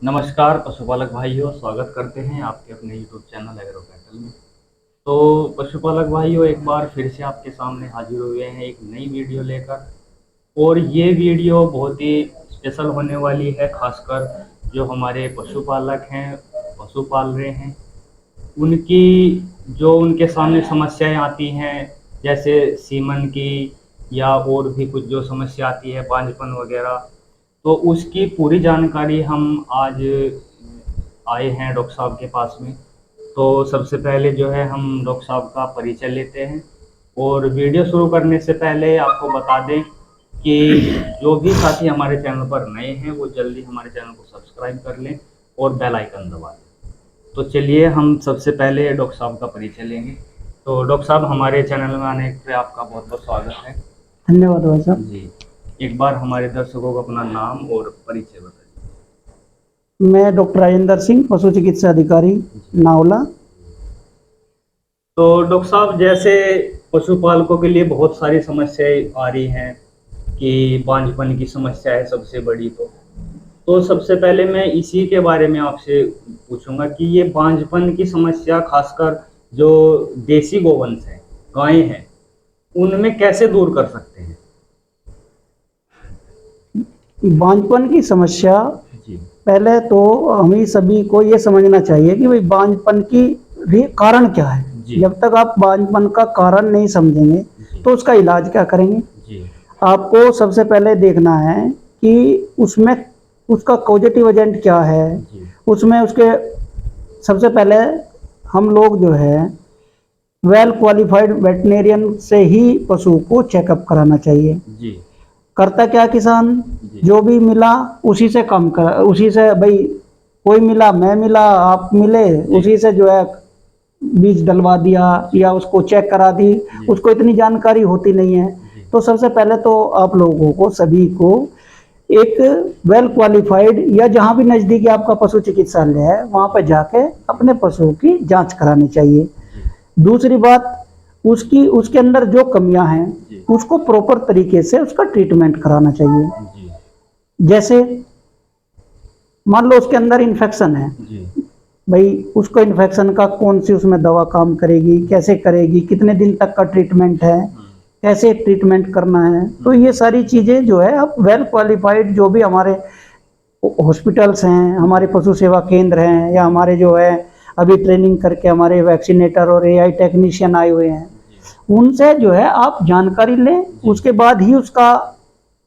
नमस्कार पशुपालक भाइयों, स्वागत करते हैं आपके अपने यूट्यूब चैनल एग्रो कैटल में। तो पशुपालक भाइयों, एक बार फिर से आपके सामने हाजिर हुए हैं एक नई वीडियो लेकर। और ये वीडियो बहुत ही स्पेशल होने वाली है, खासकर जो हमारे पशुपालक हैं, पशु पाल रहे हैं, उनकी जो उनके सामने समस्याएं आती हैं, जैसे सीमन की या और भी कुछ जो समस्या आती है, बांझपन वगैरह, तो उसकी पूरी जानकारी हम आज आए हैं डॉक्टर साहब के पास में। तो सबसे पहले जो है हम डॉक्टर साहब का परिचय लेते हैं। और वीडियो शुरू करने से पहले आपको बता दें कि जो भी साथी हमारे चैनल पर नए हैं वो जल्दी हमारे चैनल को सब्सक्राइब कर लें और बेल आइकन दबा दें। तो चलिए हम सबसे पहले डॉक्टर साहब का परिचय लेंगे। तो डॉक्टर साहब, हमारे चैनल में आने पे आपका बहुत बहुत स्वागत है। धन्यवाद भाई साहब। जी, एक बार हमारे दर्शकों को अपना नाम और परिचय बताइए। मैं डॉक्टर राजेंद्र सिंह, पशु चिकित्सा अधिकारी, नावला। तो डॉक्टर साहब, जैसे पशुपालकों के लिए बहुत सारी समस्याएं आ रही हैं कि बांझपन की समस्या है सबसे बड़ी। तो सबसे पहले मैं इसी के बारे में आपसे पूछूंगा कि ये बांझपन की समस्या खासकर जो देसी गोवंश है, गायें हैं, उनमें कैसे दूर कर सकते हैं? बांझपन की समस्या, जी। पहले तो हमें सभी को ये समझना चाहिए कि भाई बांझपन की कारण क्या है। जी। जब तक आप बांझपन का कारण नहीं समझेंगे जी। तो उसका इलाज क्या करेंगे। जी। आपको सबसे पहले देखना है कि उसमें उसका कॉजेटिव एजेंट क्या है। जी। उसमें उसके सबसे पहले हम लोग जो है वेल क्वालिफाइड वेटनेरियन से ही पशु को चेकअप कराना चाहिए। जी। करता क्या किसान, जी। जो भी मिला उसी से काम कर, उसी से भाई कोई मिला, मैं मिला, आप मिले, उसी से जो है बीज डलवा दिया या उसको चेक करा दी। उसको इतनी जानकारी होती नहीं है। तो सबसे पहले तो आप लोगों को सभी को एक वेल क्वालिफाइड या जहाँ भी नज़दीकी आपका पशु चिकित्सालय है वहाँ पर जाके अपने पशुओं की जांच करानी चाहिए। दूसरी बात, उसकी उसके अंदर जो कमियां हैं उसको प्रॉपर तरीके से उसका ट्रीटमेंट कराना चाहिए। जैसे मान लो उसके अंदर इन्फेक्शन है, भाई उसको इन्फेक्शन का कौन सी उसमें दवा काम करेगी, कैसे करेगी, कितने दिन तक का ट्रीटमेंट है, कैसे ट्रीटमेंट करना है। तो ये सारी चीज़ें जो है अब वेल क्वालिफाइड जो भी हमारे हॉस्पिटल्स हैं, हमारे पशु सेवा केंद्र हैं, या हमारे जो है अभी ट्रेनिंग करके हमारे वैक्सीनेटर और एआई टेक्नीशियन आए हुए हैं, उनसे जो है आप जानकारी लें। उसके बाद ही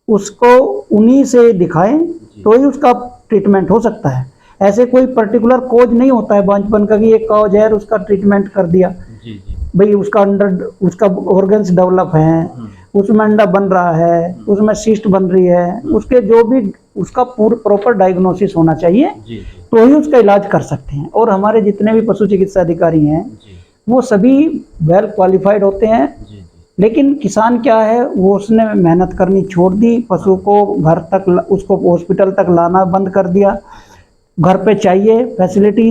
उसको उन्हीं से दिखाएं तो ही उसका ट्रीटमेंट हो सकता है। ऐसे कोई पर्टिकुलर कोज नहीं होता है बांझपन का कि एक कॉज है उसका ट्रीटमेंट कर दिया। भाई उसका अंडर उसका ऑर्गन्स डेवलप हैं, उसमें अंडा बन रहा है, उसमें सिस्ट बन रही है, उसके जो भी उसका प्रॉपर डायग्नोसिस होना चाहिए तो ही उसका इलाज कर सकते हैं। और हमारे जितने भी पशु चिकित्सा अधिकारी हैं वो सभी वेल क्वालिफाइड होते हैं। लेकिन किसान क्या है, वो उसने मेहनत करनी छोड़ दी, पशु को घर तक उसको हॉस्पिटल तक लाना बंद कर दिया। घर पे चाहिए फैसिलिटी,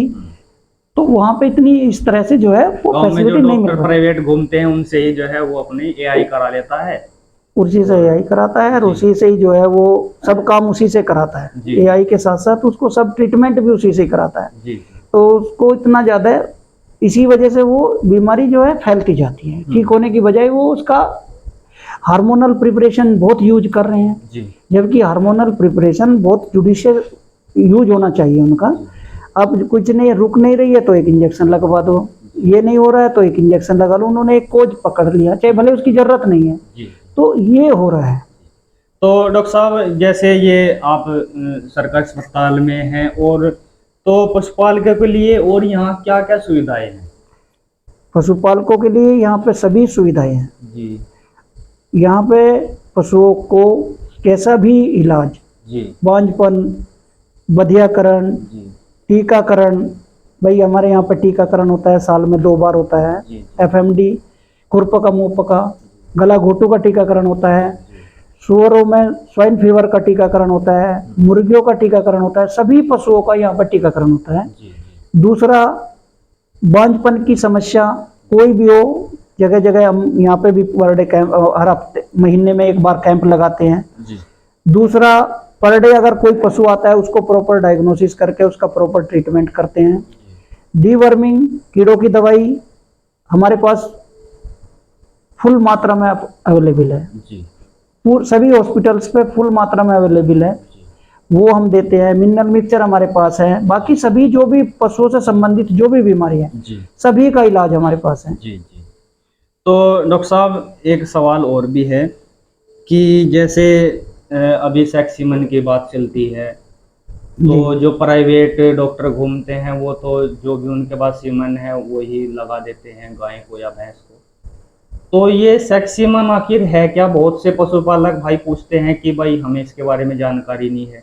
तो वहाँ पे इतनी इस तरह से जो है वो फैसिलिटी नहीं मिल रही। प्राइवेट घूमते हैं उनसे ही जो है वो अपनी एआई करा लेता है, उसी से एआई कराता है और उसी से ही जो है वो सब काम उसी से कराता है। एआई के साथ साथ उसको सब ट्रीटमेंट भी उसी से कराता है। तो उसको इतना ज़्यादा, इसी वजह से वो बीमारी जो है फैलती जाती है। ठीक होने की बजाय वो उसका हार्मोनल प्रिपरेशन बहुत यूज कर रहे हैं, जबकि हार्मोनल प्रिपरेशन बहुत जुडिशियल यूज होना चाहिए उनका। अब कुछ नहीं, रुक नहीं रही है तो एक इंजेक्शन लगवा दो, ये नहीं हो रहा है तो एक इंजेक्शन लगा लो। उन्होंने एक कोज पकड़ लिया, चाहे भले उसकी जरूरत नहीं है। तो ये हो रहा है। तो डॉक्टर साहब, जैसे ये आप सरकारी अस्पताल में हैं, और तो पशुपालकों के लिए और यहाँ क्या क्या सुविधाएं हैं? पशुपालकों के लिए यहाँ पे सभी सुविधाएं हैं। जी। यहाँ पे पशुओं को कैसा भी इलाज, बांझपन, बधियाकरण, टीकाकरण, भाई हमारे यहाँ पे टीकाकरण होता है, साल में 2 बार होता है। एफएमडी, खुरपका मुंहपका, गला घोटू का टीकाकरण होता है। सुअरों में स्वाइन फीवर का टीकाकरण होता है, मुर्गियों का टीकाकरण होता है, सभी पशुओं का यहाँ पर टीकाकरण होता है। दूसरा, बांझपन की समस्या कोई भी हो, जगह जगह हम यहाँ पे भी पर डे कैंप, हर हफ्ते महीने में 1 बार कैंप लगाते हैं। दूसरा, पर डे अगर कोई पशु आता है उसको प्रॉपर डायग्नोसिस करके उसका प्रॉपर ट्रीटमेंट करते हैं। डीवर्मिंग कीड़ों की दवाई हमारे पास फुल मात्रा में अवेलेबल है जी सभी हॉस्पिटल्स पे फुल मात्रा में अवेलेबल है, वो हम देते हैं। मिनरल मिक्सचर हमारे पास है। बाकी सभी जो भी पशुओं से संबंधित जो भी बीमारी है जी सभी का इलाज हमारे पास है। जी जी। तो डॉक्टर साहब एक सवाल और भी है कि जैसे अभी सेक्स सीमन की बात चलती है, तो जो प्राइवेट डॉक्टर घूमते हैं वो तो जो भी उनके पास सीमन है वही लगा देते हैं गाय को या भैंस को। तो ये सेक्स सीमन आखिर है क्या? बहुत से पशुपालक भाई पूछते हैं कि भाई हमें इसके बारे में जानकारी नहीं है,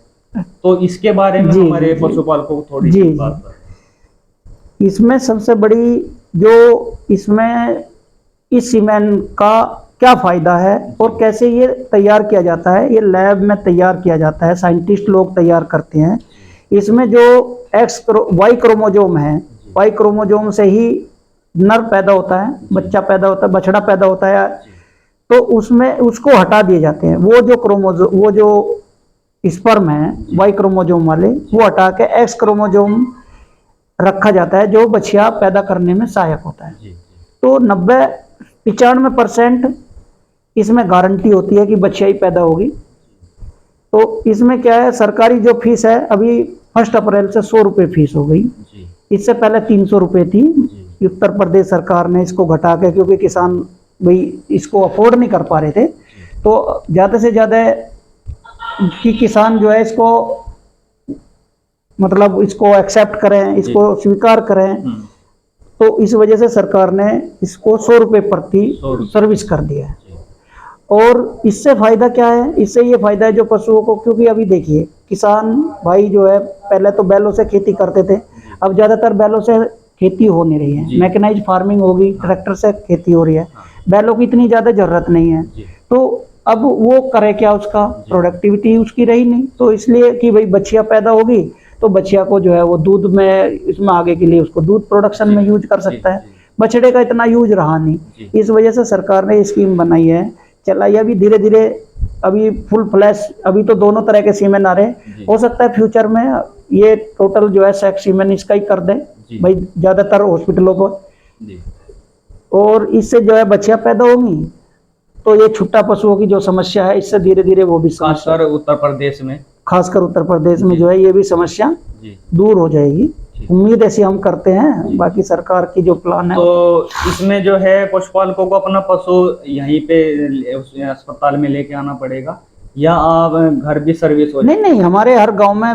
तो इसके बारे में जी, हमारे जी, पशुपालकों को थोड़ी जी, सी जी। बात बताएं। इसमें सबसे बड़ी जो इसमें इस सीमेंट का क्या फायदा है और कैसे ये तैयार किया जाता है, ये लैब में तैयार किया जाता है, साइंटिस्ट लोग तैयार करते हैं। इसमें जो वाई क्रोमोजोम है, वाई क्रोमोजोम से ही नर पैदा होता है, बच्चा पैदा होता है, बछड़ा पैदा होता है, तो उसमें उसको हटा दिए जाते हैं। वो जो स्पर्म है वाई क्रोमोजोम वाले, वो हटा के एक्स क्रोमोजोम रखा जाता है जो बछिया पैदा करने में सहायक होता है। तो 95% इसमें गारंटी होती है कि बच्चिया ही पैदा होगी। तो इसमें क्या है, सरकारी जो फीस है अभी 1 अप्रैल से 100 रुपये फीस हो गई। इससे पहले 300 रुपये थी। उत्तर प्रदेश सरकार ने इसको घटा के, क्योंकि किसान भाई इसको अफोर्ड नहीं कर पा रहे थे, तो ज़्यादा से ज़्यादा कि किसान जो है इसको मतलब इसको एक्सेप्ट करें, इसको स्वीकार करें, तो इस वजह से सरकार ने इसको 100 रुपये प्रति सर्विस कर दिया है। और इससे फायदा क्या है? इससे ये फायदा है जो पशुओं को, क्योंकि अभी देखिए किसान भाई जो है पहले तो बैलों से खेती करते थे, अब ज़्यादातर बैलों से खेती हो नहीं रही है, मैकेनाइज फार्मिंग होगी, ट्रैक्टर से खेती हो रही है, बैलों की इतनी ज़्यादा ज़रूरत नहीं है। तो अब वो करे क्या, उसका प्रोडक्टिविटी उसकी रही नहीं, तो इसलिए कि भाई बच्चिया पैदा होगी तो बच्चिया को जो है वो दूध में इसमें आगे के लिए उसको दूध प्रोडक्शन में यूज कर सकता है। बछड़े का इतना यूज रहा नहीं, इस वजह से सरकार ने स्कीम बनाई है, चलाई। अभी धीरे धीरे अभी फुल फ्लैश, अभी तो दोनों तरह के सीमेन आ रहे हैं, हो सकता है फ्यूचर में ये टोटल जो है सेक्स सीमेन इसका ही कर दें भाई ज़्यादातर हॉस्पिटलों को, और इससे जो है बच्चियाँ पैदा होंगी तो ये छुट्टा पशुओं की जो समस्या है इससे धीरे धीरे वो भी, खासकर उत्तर प्रदेश में जो है ये भी समस्या दूर हो जाएगी। उम्मीद ऐसी हम करते हैं, बाकी सरकार की जो प्लान है। तो इसमें जो है पशुपालकों को अपना पशु यहीं पे अस्पताल में लेके आना पड़ेगा या आप घर भी सर्विस हो? नहीं, हमारे हर गांव में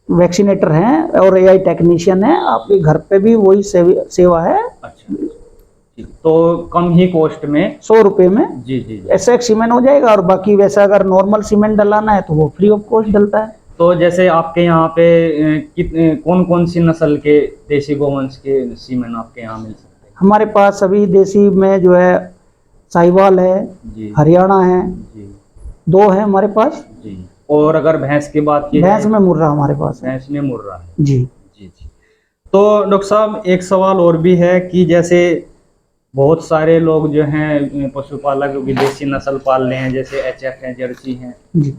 वैक्सीनेटर हैं और एआई टेक्नीशियन है, आपके घर पे भी वही सेवा है। अच्छा, तो कम ही कॉस्ट में 100 रुपये में जी ऐसा एक सीमेंट हो जाएगा, और बाकी वैसा अगर नॉर्मल सीमेंट डलाना है तो वो फ्री ऑफ कॉस्ट डलता है। तो जैसे आपके यहाँ पे कौन कौन सी नस्ल के देसी गोवंश के सीमेंट आपके यहाँ मिल सकते हैं? हमारे पास सभी देसी में जो है साहिवाल है, हरियाणा है, 2 है हमारे पास जी। और अगर भैंस की बात की, भैंस में मुर्रा हमारे पास है। भैंस में मुर्रा है जी। तो डॉक्टर साहब एक सवाल और भी है कि जैसे बहुत सारे लोग जो हैं पशुपालक विदेशी नस्ल पाल रहे हैं, जैसे एचएफ हैं, जर्सी हैं जी,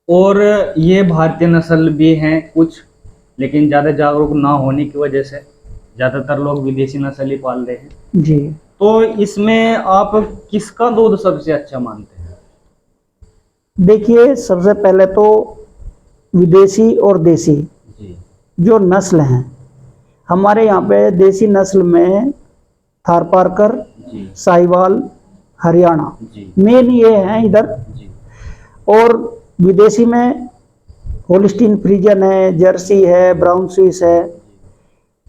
और ये भारतीय नस्ल भी हैं कुछ, लेकिन ज़्यादा जागरूक ना होने की वजह से ज़्यादातर लोग विदेशी नस्ल ही पाल रहे हैं जी। तो इसमें आप किसका दूध सबसे अच्छा मानते हैं? देखिए, सबसे पहले तो विदेशी और देसी जो नस्ल हैं, हमारे यहाँ पे देसी नस्ल में थारपारकर, साहिवाल, हरियाणा मेन ये हैं इधर, और विदेशी में होल्स्टीन फ्रीजियन है, जर्सी है, ब्राउन स्विस है।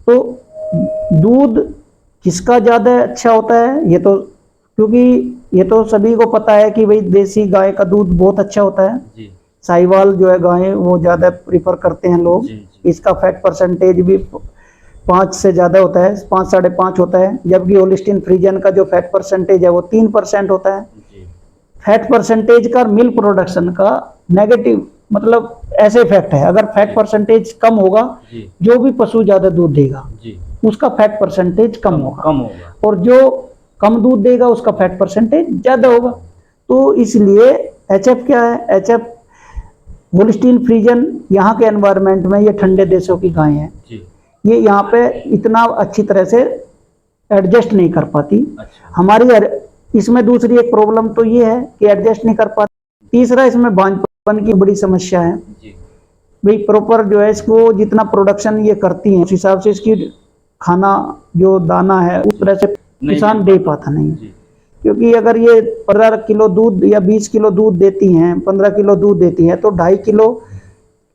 तो दूध किसका ज़्यादा अच्छा होता है, ये तो क्योंकि ये तो सभी को पता है कि भाई देसी गाय का दूध बहुत अच्छा होता है। साहिवाल जो है गाय वो ज़्यादा प्रीफर करते हैं लोग, इसका फैट परसेंटेज भी 5 से ज़्यादा होता है, 5 साढ़े 5 होता है, जबकि होल्स्टीन फ्रीजियन का जो फैट परसेंटेज है वो 3% होता है। फैट परसेंटेज का मिल्क प्रोडक्शन का नेगेटिव मतलब ऐसे इफेक्ट है, अगर फैट परसेंटेज कम होगा जो भी पशु ज़्यादा दूध देगा उसका फैट परसेंटेज कम होगा, और जो कम दूध देगा उसका फैट परसेंटेज ज़्यादा होगा। तो इसलिए एचएफ क्या है, एचएफ होल्स्टीन फ्रीजन यहाँ के एनवायरनमेंट में, ये ठंडे देशों की गाय है, जी। ये यहाँ पे इतना अच्छी तरह से एडजस्ट नहीं कर पाती। अच्छा। हमारी इसमें दूसरी एक प्रॉब्लम तो ये है कि एडजस्ट नहीं कर पाती। तीसरा इसमें बांझपन की बड़ी समस्या है जी। भाई, प्रॉपर जो है इसको जितना प्रोडक्शन ये करती है उस हिसाब से इसकी खाना जो दाना है उस तरह से किसान दे पाता नहीं। जी। क्योंकि अगर ये 15 किलो दूध या 20 किलो दूध देती हैं, 15 किलो दूध देती हैं, तो 2.5 किलो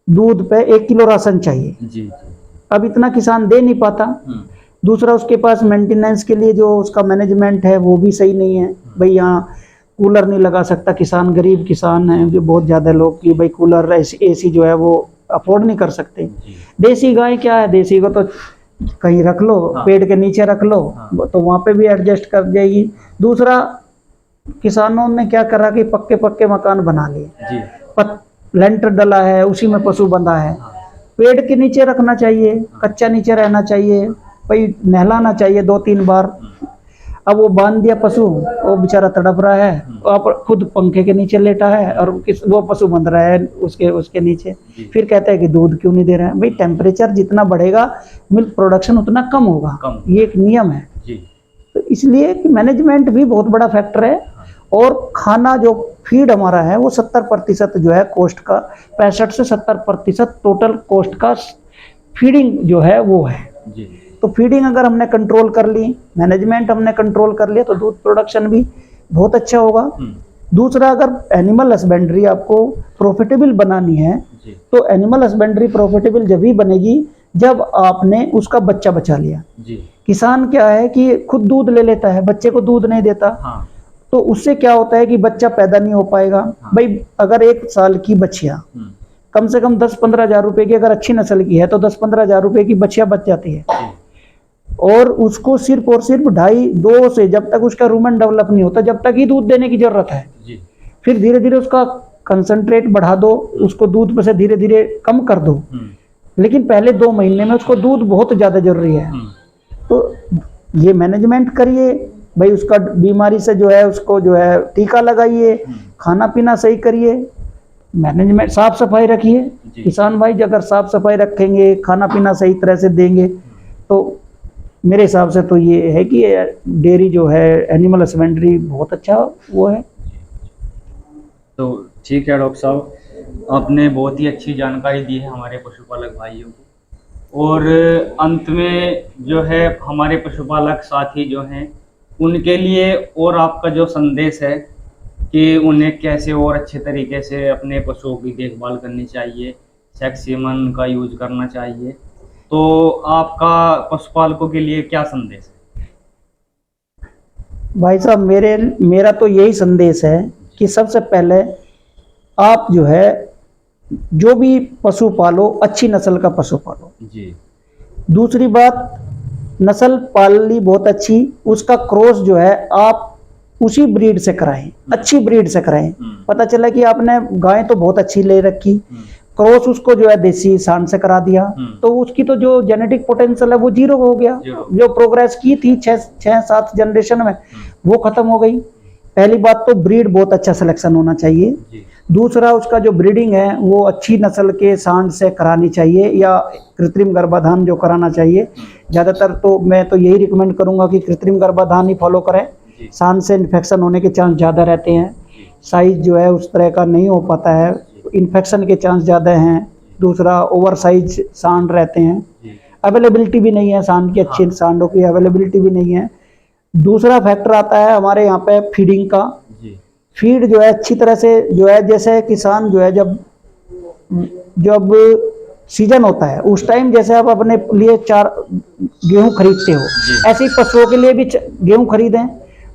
दूध पे 1 किलो राशन चाहिए। जी। अब इतना किसान दे नहीं पाता। दूसरा, उसके पास मेंटेनेंस के लिए जो उसका मैनेजमेंट है वो भी सही नहीं है भाई। यहाँ कूलर नहीं लगा सकता किसान, गरीब किसान है जो बहुत ज़्यादा लोग की भाई कूलर एसी जो है वो अफोर्ड नहीं कर सकते। देसी गाय क्या है, देसी को तो कहीं रख लो, पेड़ के नीचे रख लो, तो वहाँ पे भी एडजस्ट कर जाएगी। दूसरा, किसानों ने क्या करा कि पक्के पक्के मकान बना लिए, लेंटर डला है, उसी में पशु बंधा है। पेड़ के नीचे रखना चाहिए, कच्चा नीचे रहना चाहिए भाई, नहलाना चाहिए 2-3 बार। अब वो बांध दिया पशु, वो बेचारा तड़प रहा है, और खुद पंखे के नीचे लेटा है और वो पशु बंध रहा है उसके नीचे। फिर कहता है कि दूध क्यों नहीं दे रहा है। भाई, टेम्परेचर जितना बढ़ेगा मिल्क प्रोडक्शन उतना कम होगा, ये एक नियम है। तो इसलिए कि मैनेजमेंट भी बहुत बड़ा फैक्टर है। और खाना जो फीड हमारा है वो 70% जो है कॉस्ट का, 65 से 70% टोटल कॉस्ट का फीडिंग जो है वो है। तो फीडिंग अगर हमने कंट्रोल कर ली, मैनेजमेंट हमने कंट्रोल कर लिया, तो दूध प्रोडक्शन भी बहुत अच्छा होगा। दूसरा, अगर एनिमल हस्बेंड्री आपको प्रॉफिटेबल बनानी है, तो एनिमल हस्बेंड्री प्रॉफिटेबल जब ही बनेगी जब आपने उसका बच्चा बचा लिया। किसान क्या है कि खुद दूध ले लेता है, बच्चे को दूध नहीं देता। तो उससे क्या होता है कि बच्चा पैदा नहीं हो पाएगा। भाई, अगर 1 साल की बच्चियां कम से कम 10-15 हज़ार रुपए की, अगर अच्छी नस्ल की है तो 10-15 हज़ार रुपए की बच्चियां बच जाती है। और उसको सिर्फ और सिर्फ 2.5 से, जब तक उसका रूमेन डेवलप नहीं होता, जब तक ही दूध देने की जरूरत है। फिर धीरे धीरे उसका कंसंट्रेट बढ़ा दो, उसको दूध में से धीरे धीरे कम कर दो। लेकिन पहले 2 महीने में उसको दूध बहुत ज़्यादा जरूरी है। तो ये मैनेजमेंट करिए भाई, उसका बीमारी से जो है उसको जो है टीका लगाइए, खाना पीना सही करिए, मैनेजमेंट, साफ सफाई रखिए। किसान भाई अगर साफ सफाई रखेंगे, खाना पीना सही तरह से देंगे, तो मेरे हिसाब से तो ये है कि डेयरी जो है, एनिमल हस्बेंड्री बहुत अच्छा वो है। तो ठीक है डॉक्टर साहब, आपने बहुत ही अच्छी जानकारी दी है हमारे पशुपालक भाइयों को। और अंत में जो है हमारे पशुपालक साथी जो हैं उनके लिए और आपका जो संदेश है कि उन्हें कैसे और अच्छे तरीके से अपने पशुओं की देखभाल करनी चाहिए, सेक्स सीमन का यूज करना चाहिए, तो आपका पशुपालकों के लिए क्या संदेश है? भाई साहब, मेरा तो यही संदेश है कि सबसे पहले आप जो है जो भी पशु पालो, अच्छी नस्ल का पशु पालो। दूसरी बात, नस्ल पाल ली बहुत अच्छी, उसका क्रॉस जो है आप उसी ब्रीड से कराएं, अच्छी ब्रीड से कराएं। पता चला कि आपने गाय तो बहुत अच्छी ले रखी, क्रॉस उसको जो है देसी सांड से करा दिया, तो उसकी तो जो जेनेटिक पोटेंशियल है वो 0 हो गया। जो प्रोग्रेस की थी 6-7 जनरेशन में, वो खत्म हो गई। पहली बात तो ब्रीड बहुत अच्छा सिलेक्शन होना चाहिए। दूसरा, उसका जो ब्रीडिंग है वो अच्छी नस्ल के सांड से करानी चाहिए, या कृत्रिम गर्भाधान जो कराना चाहिए। ज़्यादातर तो मैं तो यही रिकमेंड करूंगा कि कृत्रिम गर्भाधान ही फॉलो करें। सांड से इन्फेक्शन होने के चांस ज़्यादा रहते हैं, साइज जो है उस तरह का नहीं हो पाता है, इन्फेक्शन के चांस ज़्यादा हैं। दूसरा, ओवर साइज सांड रहते हैं, अवेलेबिलिटी भी नहीं है सांड की, अच्छी सांडों की अवेलेबिलिटी भी नहीं है। दूसरा फैक्टर आता है हमारे यहाँ पे फीडिंग का। फीड जो है अच्छी तरह से जो है, जैसे किसान जो है जब सीजन होता है उस टाइम जैसे आप अपने लिए 4 गेहूं खरीदते हो, ऐसे ही पशुओं के लिए भी गेहूं खरीदें,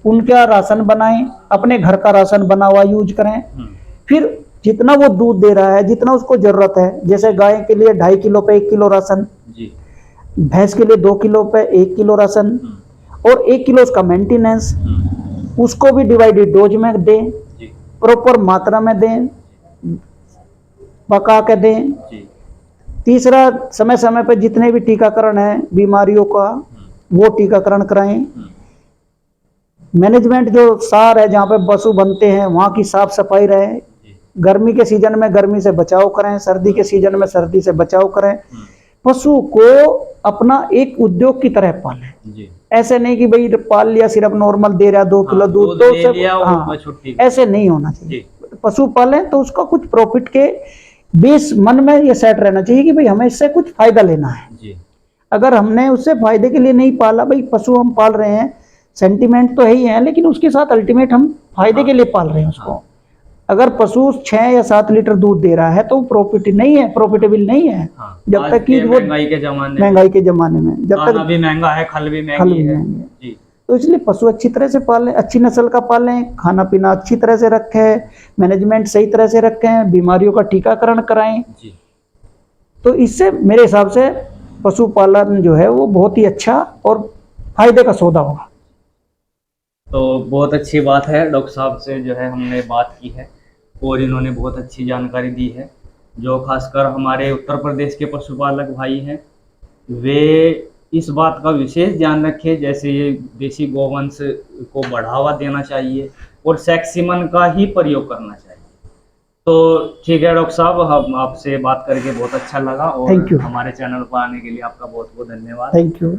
उनका राशन बनाएं, अपने घर का राशन बना हुआ यूज करें। फिर जितना वो दूध दे रहा है, जितना उसको जरूरत है, जैसे गाय के लिए 2.5 किलो पे 1 किलो राशन, भैंस के लिए 2 किलो पे 1 किलो राशन, और 1 किलो उसका मेंटेनेंस, उसको भी डिवाइडेड डोज में दें, प्रॉपर मात्रा में दें, पका के दें। तीसरा, समय समय पर जितने भी टीकाकरण है बीमारियों का वो टीकाकरण कराएं। मैनेजमेंट जो सार है जहाँ पे पशु बनते हैं वहाँ की साफ सफाई रहे, गर्मी के सीजन में गर्मी से बचाव करें, सर्दी के सीजन में सर्दी से बचाव करें। पशु को अपना एक उद्योग की तरह पालें। जी। ऐसे नहीं कि भाई पाल लिया सिर्फ नॉर्मल दे रहा 2 किलो दूध तो ले लिया और हाँ, छुट्टी। ऐसे नहीं होना चाहिए। जी। पशु पालें तो उसका कुछ प्रॉफिट के बीच मन में ये सेट रहना चाहिए कि भाई हमें इससे कुछ फायदा लेना है। जी। अगर हमने उससे फायदे के लिए नहीं पाला, भाई पशु हम पाल रहे हैं, सेंटिमेंट तो है ही है, लेकिन उसके साथ अल्टीमेट हम फायदे के लिए पाल रहे हैं उसको। अगर पशु 6 या 7 लीटर दूध दे रहा है तो प्रॉफिट नहीं है, प्रॉफिटेबल नहीं है। जब तक कि वो महंगाई के जमाने में जब तक भी महंगा है, खल भी महंगी है। जी। तो इसलिए पशु अच्छी तरह से पालें, अच्छी नस्ल का पालें, खाना पीना अच्छी तरह से रखें, मैनेजमेंट सही तरह से रखें, बीमारियों का टीकाकरण कराएं। जी। तो इससे मेरे हिसाब से पशुपालन जो है वो बहुत ही अच्छा और फायदे का सौदा होगा। तो बहुत अच्छी बात है, डॉक्टर साहब से जो है हमने बात की है और इन्होंने बहुत अच्छी जानकारी दी है। जो खासकर हमारे उत्तर प्रदेश के पशुपालक भाई हैं वे इस बात का विशेष ध्यान रखें, जैसे ये देसी गोवंश को बढ़ावा देना चाहिए और सेक्सिमन का ही प्रयोग करना चाहिए। तो ठीक है डॉक्टर साहब, हम आपसे बात करके बहुत अच्छा लगा और हमारे चैनल पर आने के लिए आपका बहुत बहुत धन्यवाद। थैंक यू,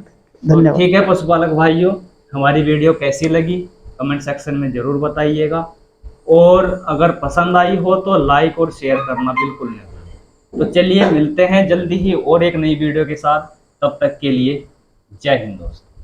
धन्यवाद। ठीक है पशुपालक भाइयों, हमारी वीडियो कैसी लगी कमेंट सेक्शन में ज़रूर बताइएगा और अगर पसंद आई हो तो लाइक और शेयर करना बिल्कुल नहीं भूलें। तो चलिए मिलते हैं जल्दी ही और एक नई वीडियो के साथ, तब तक के लिए जय हिंद दोस्तों।